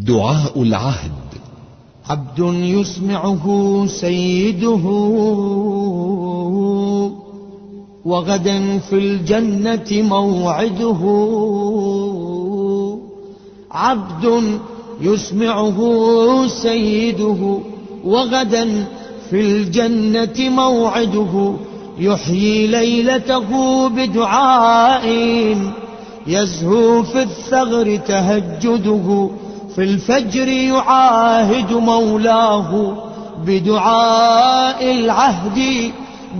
دعاء العهد. عبد يسمعه سيده وغدا في الجنة موعده. عبد يسمعه سيده وغدا في الجنة موعده. يحيي ليلته بدعاء يزهو في الثغر تهجده. في الفجر يعاهد مولاه بدعاء العهد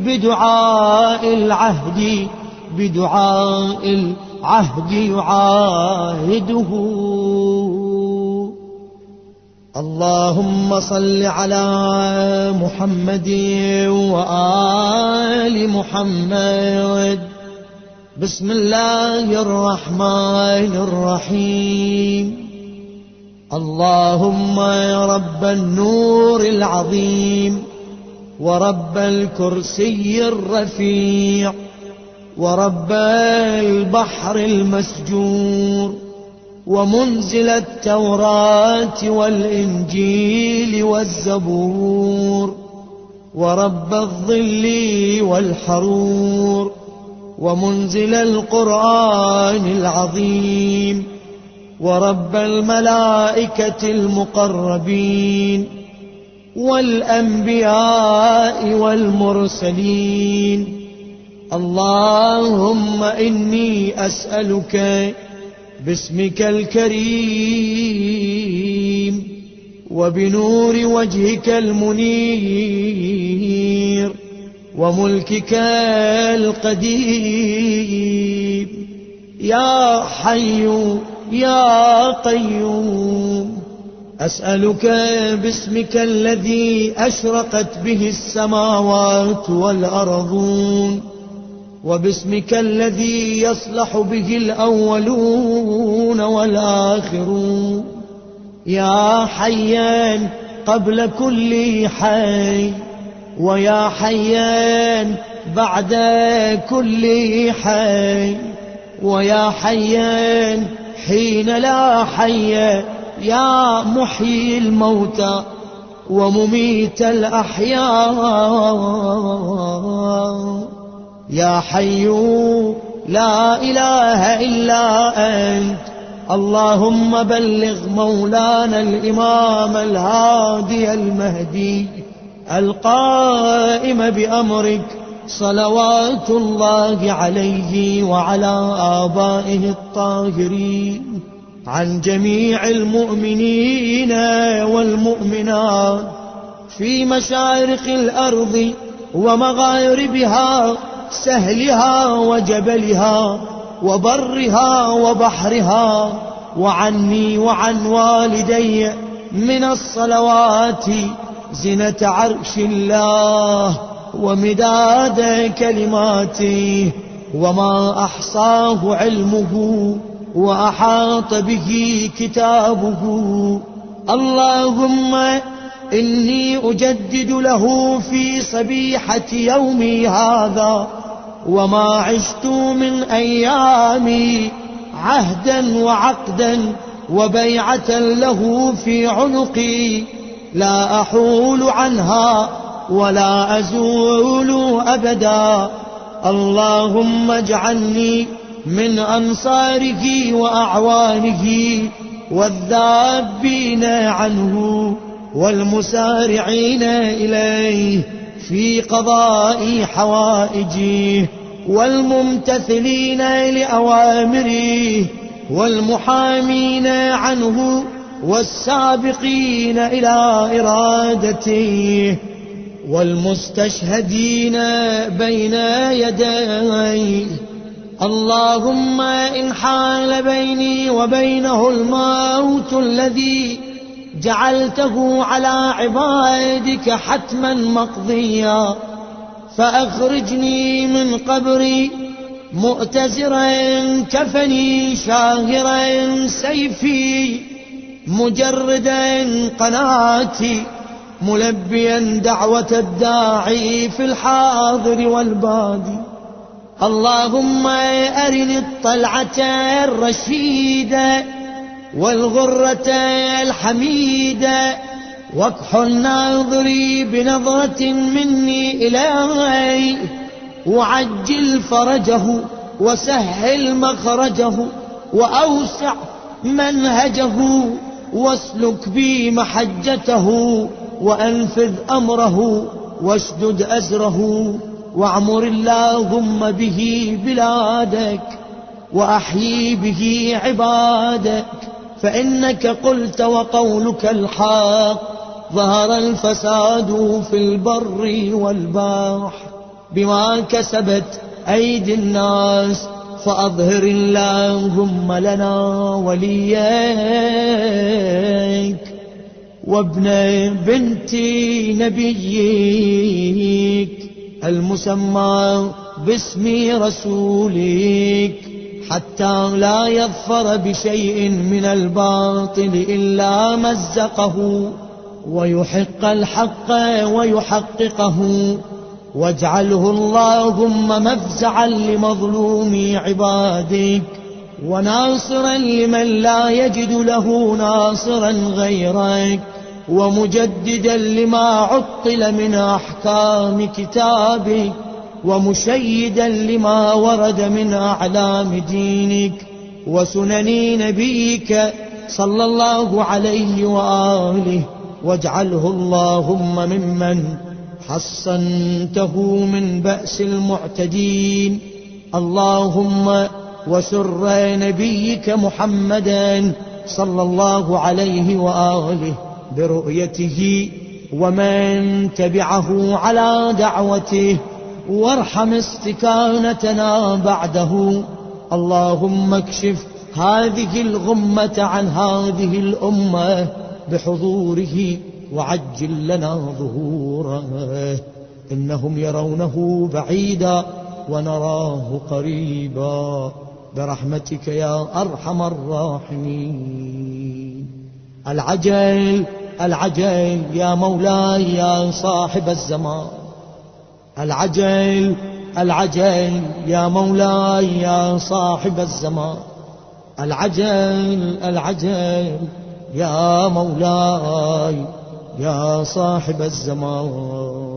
بدعاء العهد بدعاء العهد يعاهده. اللهم صل على محمد وآل محمد. بسم الله الرحمن الرحيم. اللهم يا رب النور العظيم ورب الكرسي الرفيع ورب البحر المسجور ومنزل التوراة والإنجيل والزبور ورب الظل والحرور ومنزل القرآن العظيم ورب الملائكة المقربين والأنبياء والمرسلين. اللهم إني أسألك باسمك الكريم وبنور وجهك المنير وملكك القديم يا حي يا قيوم، أسألك باسمك الذي أشرقت به السماوات والأرضون وباسمك الذي يصلح به الأولون والآخرون، يا حيان قبل كل حي ويا حيان بعد كل حي ويا حيان حين لا حي، يا محيي الموتى ومميت الأحياء، يا حي لا إله إلا أنت. اللهم بلغ مولانا الإمام الهادي المهدي القائم بأمرك صلوات الله عليه وعلى آبائه الطاهرين عن جميع المؤمنين والمؤمنات في مشارق الأرض ومغاربها، سهلها وجبلها وبرها وبحرها، وعني وعن والدي من الصلوات زنة عرش الله ومداد كلماته وما أحصاه علمه وأحاط به كتابه. اللهم إني أجدد له في صبيحة يومي هذا وما عشت من أيامي عهدا وعقدا وبيعة له في عنقي لا أحول عنها ولا أزول أبدا. اللهم اجعلني من أنصاره وأعوانه والذابين عنه والمسارعين إليه في قضاء حوائجه والممتثلين لأوامره والمحامين عنه والسابقين إلى إرادته والمستشهدين بين يديه. اللهم إن حال بيني وبينه الموت الذي جعلته على عبادك حتما مقضيا فأخرجني من قبري مؤتزرا كفني شاهرا سيفي مجردا قناتي ملبيا دعوة الداعي في الحاضر والبادي. اللهم أرني الطلعة الرشيدة والغرة الحميدة، واكحل ناظري بنظرة مني إليه، وعجل فرجه وسهل مخرجه، وأوسع منهجه، واسلك بي محجته، وأنفذ أمره، واشدد أزره، واعمر اللهم به بلادك، وأحيي به عبادك، فإنك قلت وقولك الحق: ظهر الفساد في البر والبحر بما كسبت أيدي الناس، فأظهر اللهم لنا وليك وابن بنت نبيك المسمى باسم رسولك، حتى لا يظفر بشيء من الباطل إلا مزقه، ويحق الحق ويحققه، واجعله اللهم مفزعا لمظلوم عبادك، وناصرا لمن لا يجد له ناصرا غيرك، ومجددا لما عطل من أحكام كتابك، ومشيدا لما ورد من أعلام دينك وسنن نبيك صلى الله عليه وآله، واجعله اللهم ممن حصنته من بأس المعتدين. اللهم وسر نبيك محمدا صلى الله عليه وآله برؤيته ومن تبعه على دعوته، وارحم استكانتنا بعده. اللهم اكشف هذه الغمة عن هذه الأمة بحضوره، وعجل لنا ظهوره، إنهم يرونه بعيدا ونراه قريبا، برحمتك يا أرحم الراحمين. العجل العجل يا مولاي يا صاحب الزمان، العجل العجل يا مولاي يا صاحب الزمان، العجل العجل يا مولاي يا صاحب الزمان.